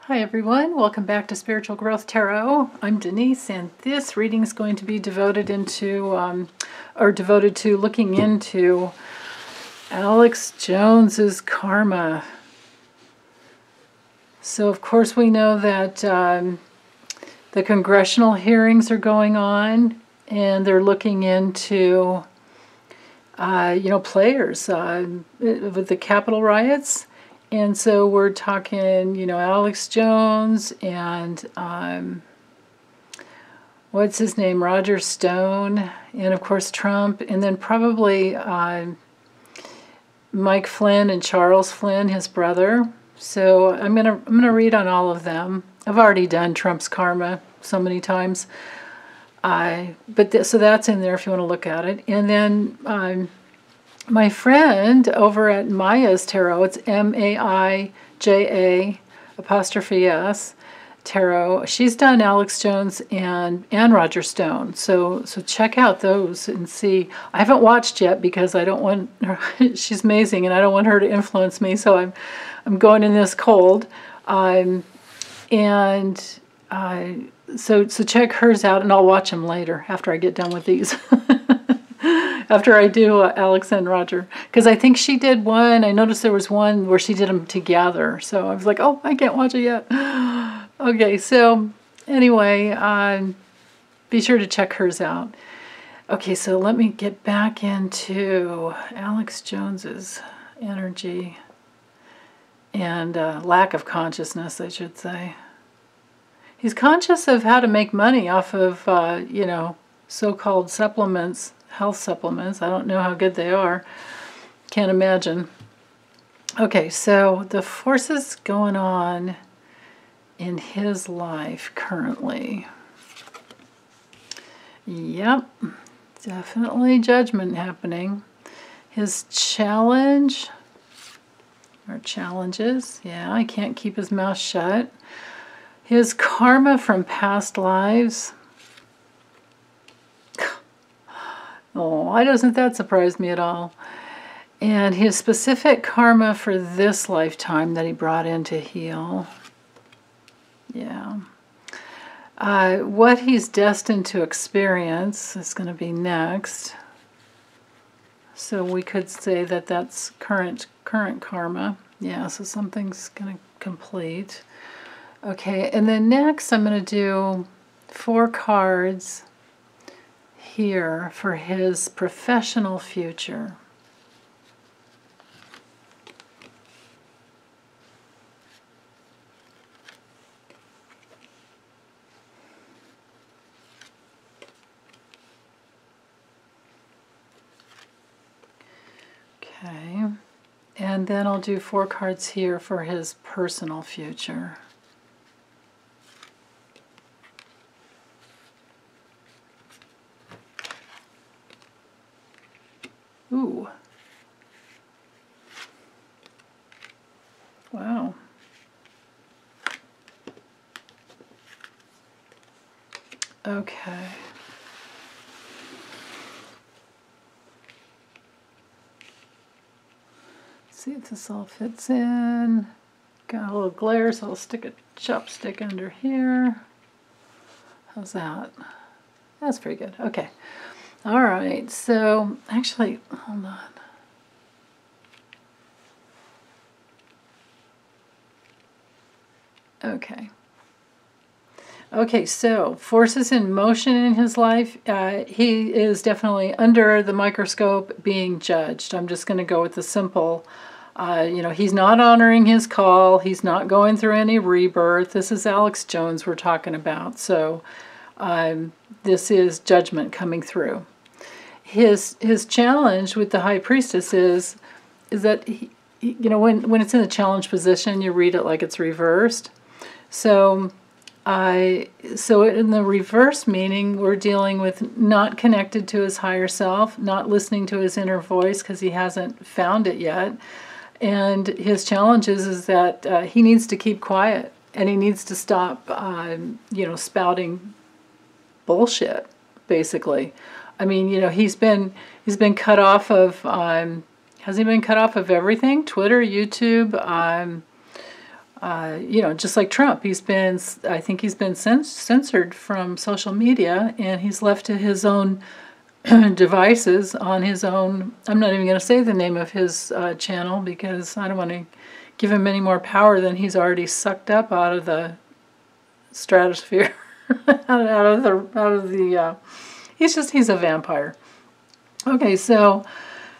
Hi everyone, welcome back to Spiritual Growth Tarot. I'm Denise, and this reading is going to be devoted to looking into Alex Jones's karma. So of course we know that the congressional hearings are going on, and they're looking into players with the Capitol riots. And so we're talking, Alex Jones and what's his name, Roger Stone, and of course Trump, and then probably Mike Flynn and Charles Flynn, his brother. So I'm gonna read on all of them. I've already done Trump's karma so many times, so that's in there if you want to look at it. And then my friend over at Maya's Tarot, it's MAIJA''S Tarot. She's done Alex Jones and Roger Stone. So check out those and see. I haven't watched yet because I don't want her. She's amazing, and I don't want her to influence me. So I'm going in this cold. So check hers out, and I'll watch them later after I get done with these. After I do Alex and Roger, because I think she did one. I noticed there was one where she did them together, so I was like, oh, I can't watch it yet. Okay, so anyway, be sure to check hers out. Okay, so let me get back into Alex Jones's energy and lack of consciousness, I should say. He's conscious of how to make money off of so-called supplements. Health supplements. I don't know how good they are. Can't imagine. Okay, so the forces going on in his life currently. Yep, definitely judgment happening. His challenge, or challenges, yeah, I can't keep his mouth shut. His karma from past lives. Oh, why doesn't that surprise me at all? And his specific karma for this lifetime that he brought in to heal. Yeah. What he's destined to experience is going to be next. So we could say that that's current karma. Yeah, so something's going to complete. Okay, and then next I'm going to do 4 cards here for his professional future. Okay, and then I'll do 4 cards here for his personal future. Ooh. Wow. Okay. See if this all fits in. Got a little glare, so I'll stick a chopstick under here. How's that? That's pretty good. Okay. All right, so actually, hold on. Okay. Okay, so forces in motion in his life. He is definitely under the microscope being judged. I'm just going to go with the simple, he's not honoring his call. He's not going through any rebirth. This is Alex Jones we're talking about. So this is judgment coming through. His challenge with the High Priestess is that when it's in the challenge position, you read it like it's reversed. So in the reverse meaning, we're dealing with not connected to his higher self, not listening to his inner voice because he hasn't found it yet. And his challenge is that he needs to keep quiet, and he needs to stop spouting bullshit, basically. I mean, he's been cut off of, has he been cut off of everything? Twitter, YouTube, You know, just like Trump, I think he's been censored from social media, and he's left to his own devices on his own. I'm not even going to say the name of his channel because I don't want to give him any more power than he's already sucked up out of the stratosphere. He's a vampire. Okay, so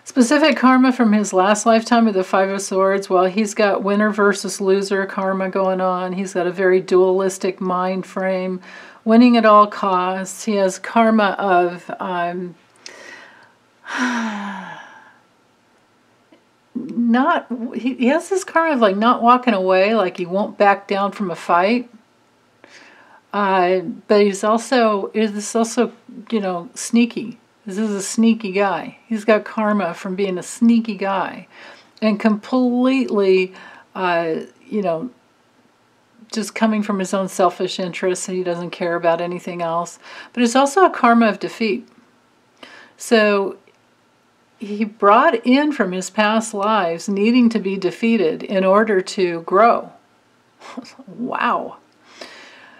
specific karma from his last lifetime of the Five of Swords. Well, he's got winner versus loser karma going on. He's got a very dualistic mind frame, winning at all costs. He has karma of he has this karma of like not walking away, like he won't back down from a fight. But he's also, you know, sneaky. This is a sneaky guy. He's got karma from being a sneaky guy and completely, you know, just coming from his own selfish interests, and he doesn't care about anything else. But it's also a karma of defeat. So he brought in from his past lives needing to be defeated in order to grow. Wow.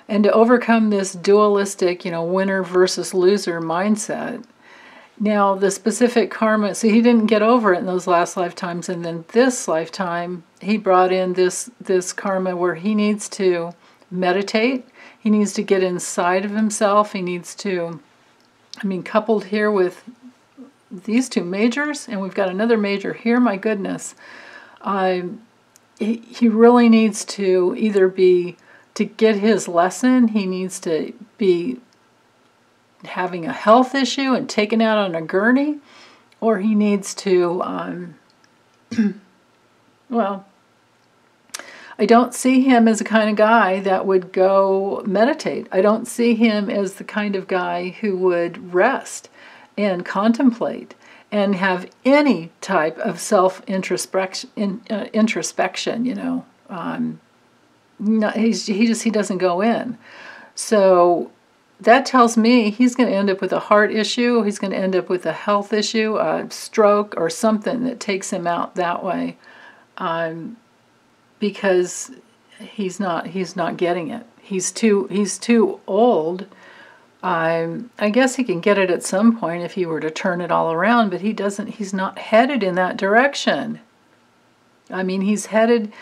And to overcome this dualistic, you know, winner versus loser mindset. Now, the specific karma, so he didn't get over it in those last lifetimes, and then this lifetime, he brought in this karma where he needs to meditate, he needs to get inside of himself, he needs to, I mean, coupled here with these two majors, and we've got another major here, my goodness, he really needs to either be, to get his lesson, he needs to be having a health issue and taken out on a gurney, or he needs to, well, I don't see him as the kind of guy that would go meditate. I don't see him as the kind of guy who would rest and contemplate and have any type of self-introspection, you know. No, he doesn't go in. So that tells me he's going to end up with a heart issue. He's going to end up with a health issue, a stroke, or something that takes him out that way, because he's not getting it. He's too old. I guess he can get it at some point if he were to turn it all around, but he doesn't. He's not headed in that direction. I mean, he's headed.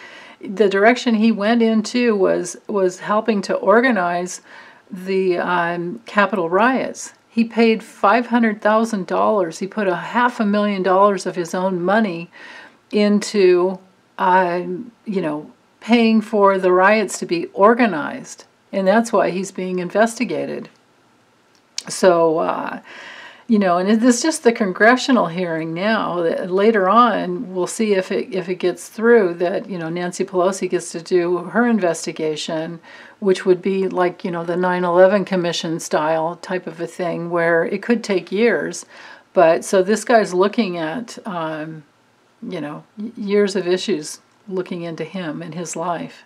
The direction he went into was helping to organize the Capitol riots. He paid $500,000. He put $500,000 of his own money into, you know, paying for the riots to be organized, and that's why he's being investigated. So, you know, and it's just the congressional hearing now. Later on, we'll see if it gets through that, you know, Nancy Pelosi gets to do her investigation, which would be like, you know, the 9/11 Commission style type of a thing where it could take years. But so this guy's looking at, you know, years of issues looking into him and his life.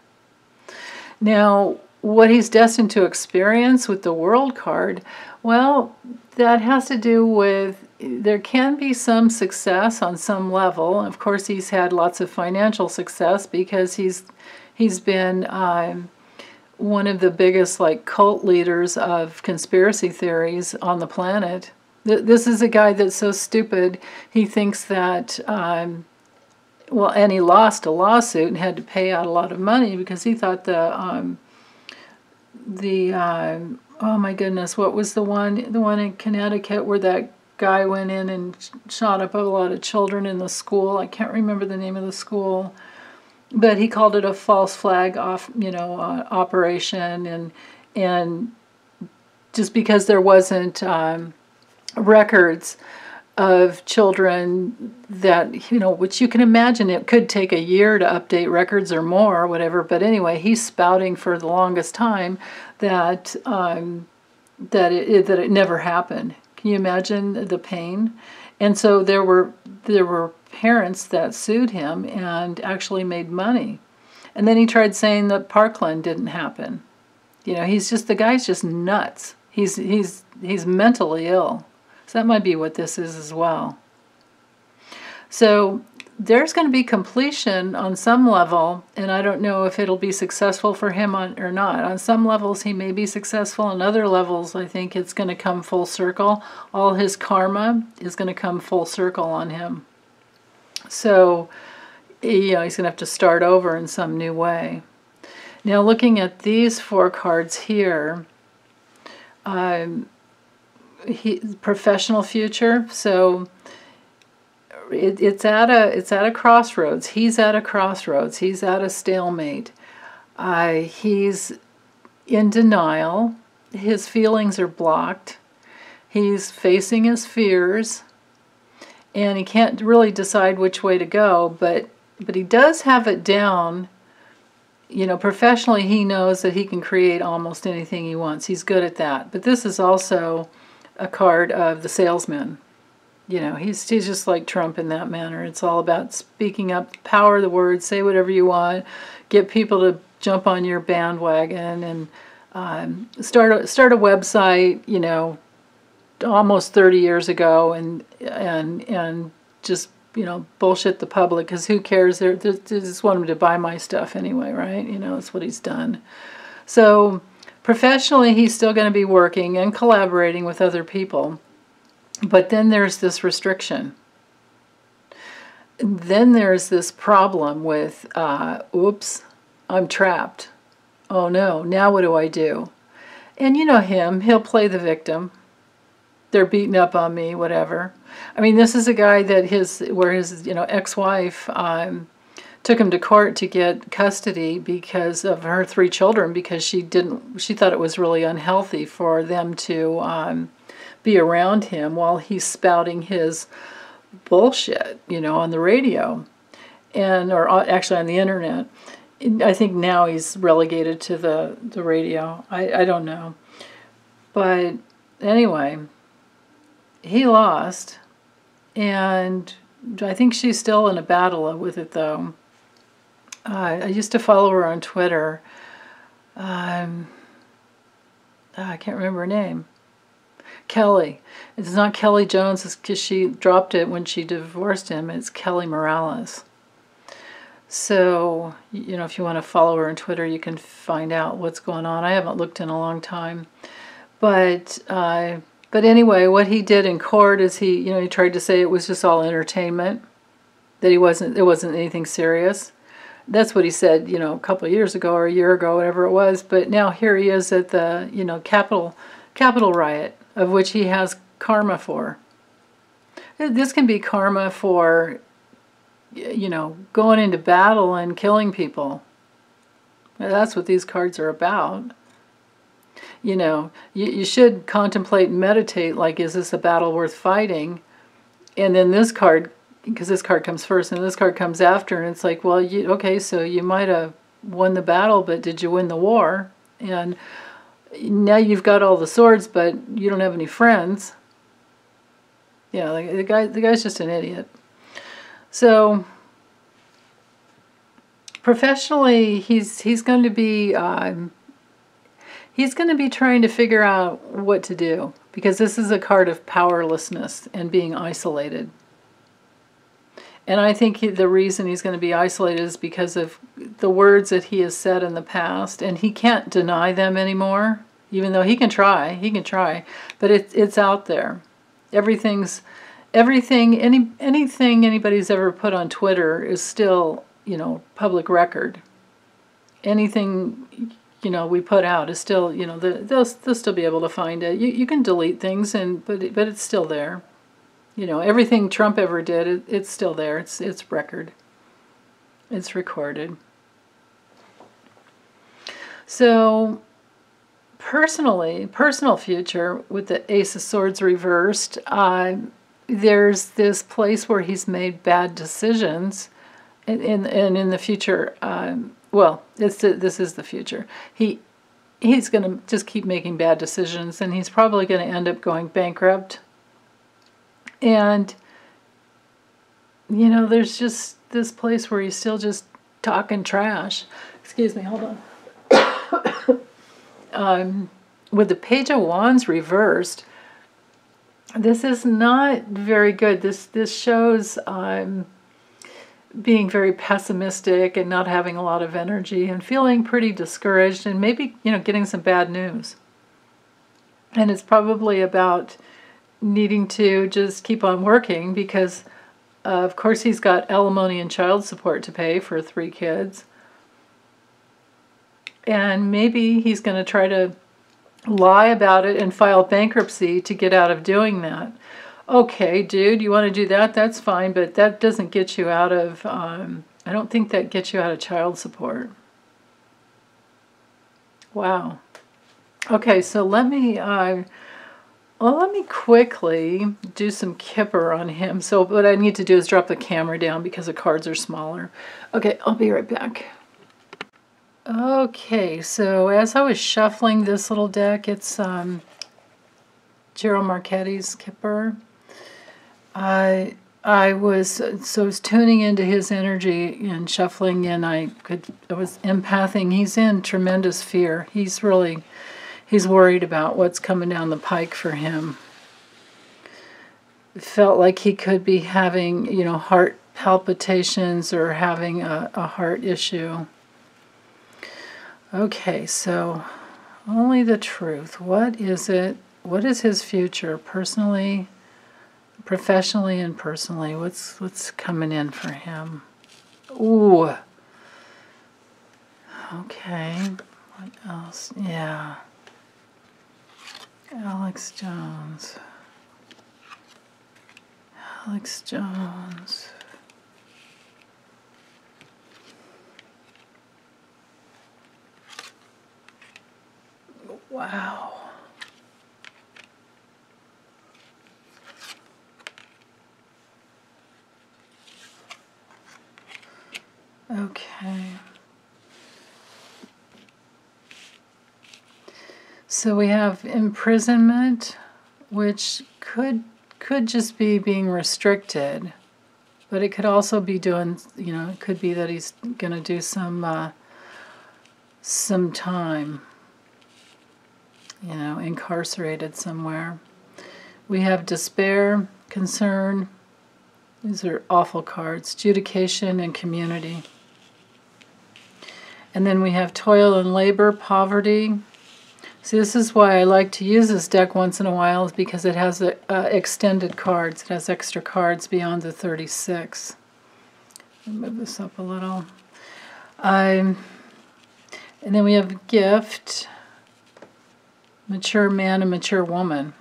Now, what he's destined to experience with the World card, well, that has to do with, there can be some success on some level. Of course, he's had lots of financial success because he's been one of the biggest, like, cult leaders of conspiracy theories on the planet. This is a guy that's so stupid, he thinks that, well, and he lost a lawsuit and had to pay out a lot of money because he thought oh my goodness, what was the one in Connecticut where that guy went in and shot up a lot of children in the school? I can't remember the name of the school, but he called it a false flag operation, and just because there wasn't records of children that, you know, which you can imagine it could take a year to update records or more or whatever, but anyway, he's spouting for the longest time that it never happened. Can you imagine the pain? And so there were parents that sued him and actually made money. And then he tried saying that Parkland didn't happen. You know, the guy's just nuts. He's mentally ill. So that might be what this is as well. So there's going to be completion on some level, and I don't know if it'll be successful for him or not. On some levels, he may be successful. On other levels, I think it's going to come full circle. All his karma is going to come full circle on him. So, he's going to have to start over in some new way. Now, looking at these 4 cards here, professional future. So it's at a crossroads. He's at a crossroads. He's at a stalemate. He's in denial. His feelings are blocked. He's facing his fears, and he can't really decide which way to go. But he does have it down. Professionally, he knows that he can create almost anything he wants. He's good at that. But this is also a card of the salesman. He's just like Trump in that manner. It's all about speaking up, power of the word, say whatever you want, get people to jump on your bandwagon, and start a website, almost 30 years ago, and just bullshit the public, because who cares? They just want him to buy my stuff anyway, right? That's what he's done. So professionally, he's still going to be working and collaborating with other people. But then there's this restriction. Then there's this problem with, oops, I'm trapped. Oh no, now what do I do? And you know him, he'll play the victim. They're beating up on me, whatever. I mean, this is a guy that his ex-wife took him to court to get custody because of her 3 children, because she thought it was really unhealthy for them to be around him while he's spouting his bullshit, on the radio, or actually on the internet. I think now he's relegated to the radio. I don't know. But anyway, he lost, and I think she's still in a battle with it, though. I used to follow her on Twitter. I can't remember her name. Kelly. It's not Kelly Jones, because she dropped it when she divorced him. It's Kelly Morales. So, if you want to follow her on Twitter, you can find out what's going on. I haven't looked in a long time. But anyway, what he did in court is he tried to say it was just all entertainment, that it wasn't anything serious. That's what he said, a couple of years ago or a year ago, whatever it was. But now here he is at the, Capitol riot, of which he has karma for. This can be karma for, going into battle and killing people. That's what these cards are about. You should contemplate and meditate, like, is this a battle worth fighting? And then this card, because this card comes first and this card comes after, and it's like, well, okay, so you might have won the battle, but did you win the war? And now you've got all the swords, but you don't have any friends. Yeah, like the guy's just an idiot. So professionally, he's going to be trying to figure out what to do, because this is a card of powerlessness and being isolated. And I think the reason he's going to be isolated is because of the words that he has said in the past, and he can't deny them anymore, even though he can try, but it's out there. Anything anybody's ever put on Twitter is still, public record. Anything, we put out is still, they'll still be able to find it. You can delete things, but it's still there. Everything Trump ever did, it's still there. It's record. It's recorded. So, personal future with the Ace of Swords reversed, there's this place where he's made bad decisions, and in the future, this is the future. He's going to just keep making bad decisions, and he's probably going to end up going bankrupt. And, there's just this place where he's still just talking trash. Excuse me, hold on. With the Page of Wands reversed, this is not very good. This shows being very pessimistic and not having a lot of energy and feeling pretty discouraged and maybe, getting some bad news. And it's probably about needing to just keep on working because, of course, he's got alimony and child support to pay for 3 kids. And maybe he's going to try to lie about it and file bankruptcy to get out of doing that. Okay, dude, you want to do that? That's fine, but that doesn't get you out of, I don't think that gets you out of child support. Wow. Okay, so let me quickly do some Kipper on him. So what I need to do is drop the camera down because the cards are smaller. Okay, I'll be right back. Okay, so as I was shuffling this little deck, it's Ciro Marchetti's Kipper. I was tuning into his energy and shuffling, and I was empathing. He's in tremendous fear. He's worried about what's coming down the pike for him. It felt like he could be having, heart palpitations or having a heart issue. Okay, so only the truth. What is it? What is his future, personally, professionally, and personally? What's coming in for him? Ooh. Okay. What else? Yeah. Alex Jones. Alex Jones. Wow. Okay. So we have imprisonment, which could just be being restricted, but it could also be doing, it could be that he's going to do some time, incarcerated somewhere. We have despair, concern. These are awful cards. Judication and community. And then we have toil and labor, poverty. See, this is why I like to use this deck once in a while, is because it has extended cards. It has extra cards beyond the 36. I'll move this up a little. And then we have gift, mature man and mature woman.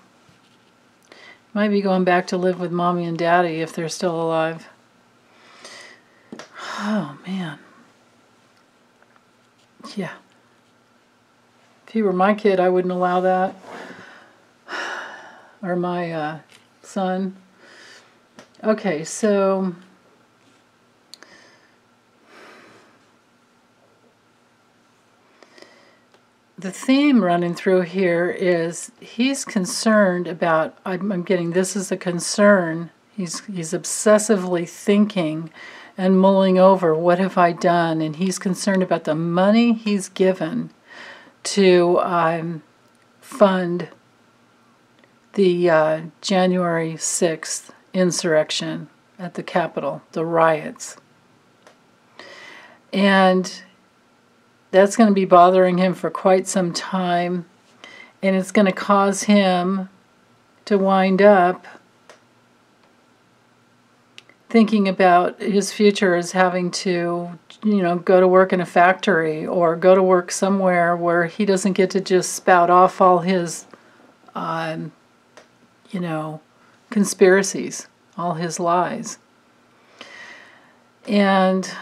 Might be going back to live with mommy and daddy if they're still alive. Oh, man. Yeah. If he were my kid, I wouldn't allow that. Or my son. Okay, so the theme running through here is he's concerned about, I'm getting this is a concern. He's obsessively thinking and mulling over, what have I done? And he's concerned about the money he's given to fund the January 6th insurrection at the Capitol, the riots. And that's going to be bothering him for quite some time, and it's going to cause him to wind up thinking about his future as having to, go to work in a factory or go to work somewhere where he doesn't get to just spout off all his, conspiracies, all his lies. And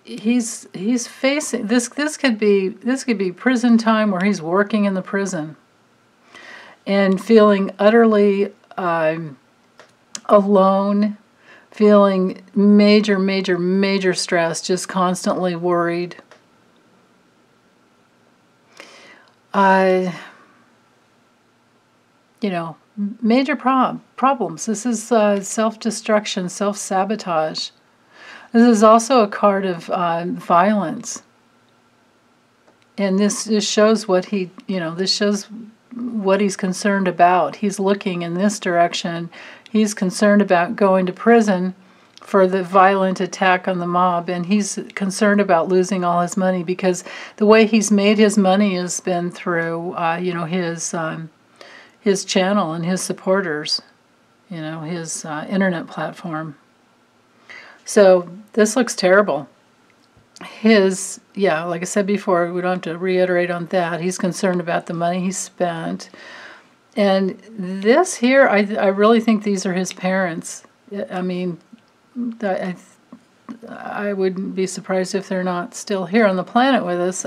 he's facing this could be prison time where he's working in the prison and feeling utterly alone, feeling major stress, just constantly worried. Major problems. This is self-destruction, self-sabotage. This is also a card of violence. And this shows what this shows what he's concerned about. He's looking in this direction. He's concerned about going to prison for the violent attack on the mob, and he's concerned about losing all his money because the way he's made his money has been through, his channel and his supporters, his internet platform. So this looks terrible. Like I said before, we don't have to reiterate on that. He's concerned about the money he spent. And this here, I really think these are his parents. I mean, I wouldn't be surprised if they're not still here on the planet with us.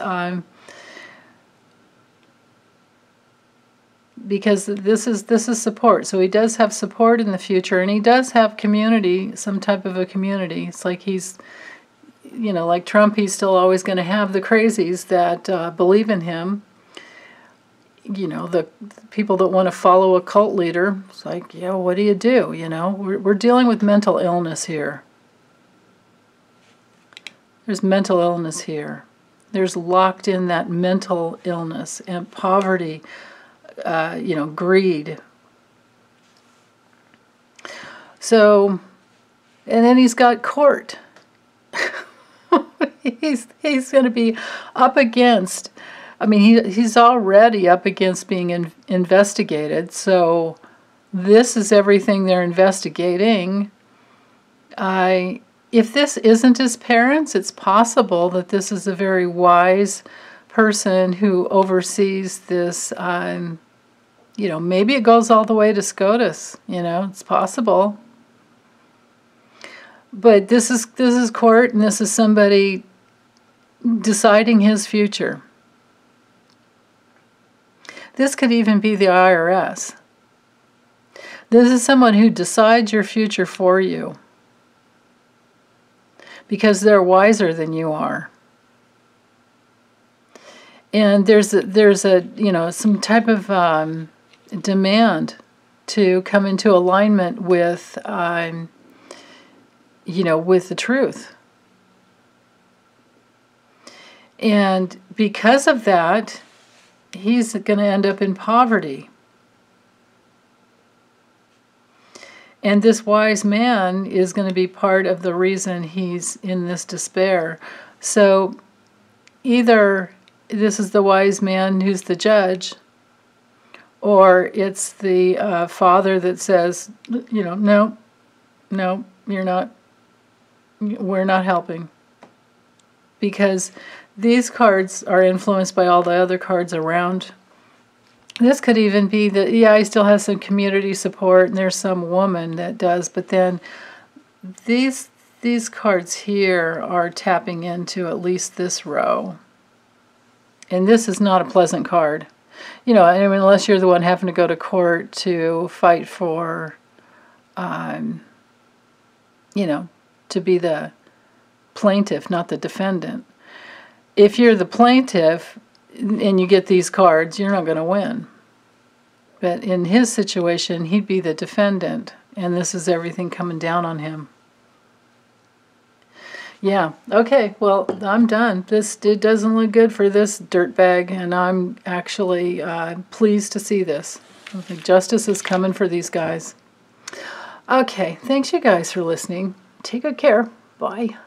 Because this is support. So he does have support in the future, and he does have community, some type of a community. It's like he's, like Trump, he's still always going to have the crazies that believe in him. The people that want to follow a cult leader. It's like, what do you do? We're dealing with mental illness here. There's mental illness here. There's locked in that mental illness and poverty. Greed. So, and then he's got court. he's going to be up against, he's already up against being investigated, so this is everything they're investigating. If this isn't his parents, it's possible that this is a very wise person who oversees this. Maybe it goes all the way to SCOTUS. It's possible. But this is court, and this is somebody deciding his future. This could even be the IRS. This is someone who decides your future for you because they're wiser than you are. And there's some type of demand to come into alignment with with the truth. And because of that, he's going to end up in poverty. And this wise man is going to be part of the reason he's in this despair. So either this is the wise man who's the judge, or it's the father that says, no, you're not, we're not helping. Because these cards are influenced by all the other cards around. This could even be that, he still has some community support, and there's some woman that does, but then these cards here are tapping into at least this row. And this is not a pleasant card. Unless you're the one having to go to court to fight for, to be the plaintiff, not the defendant. If you're the plaintiff and you get these cards, you're not going to win. But in his situation, he'd be the defendant, and this is everything coming down on him. Yeah, okay, well, I'm done. It doesn't look good for this dirtbag, and I'm actually pleased to see this. I think justice is coming for these guys. Okay, thanks you guys for listening. Take good care. Bye.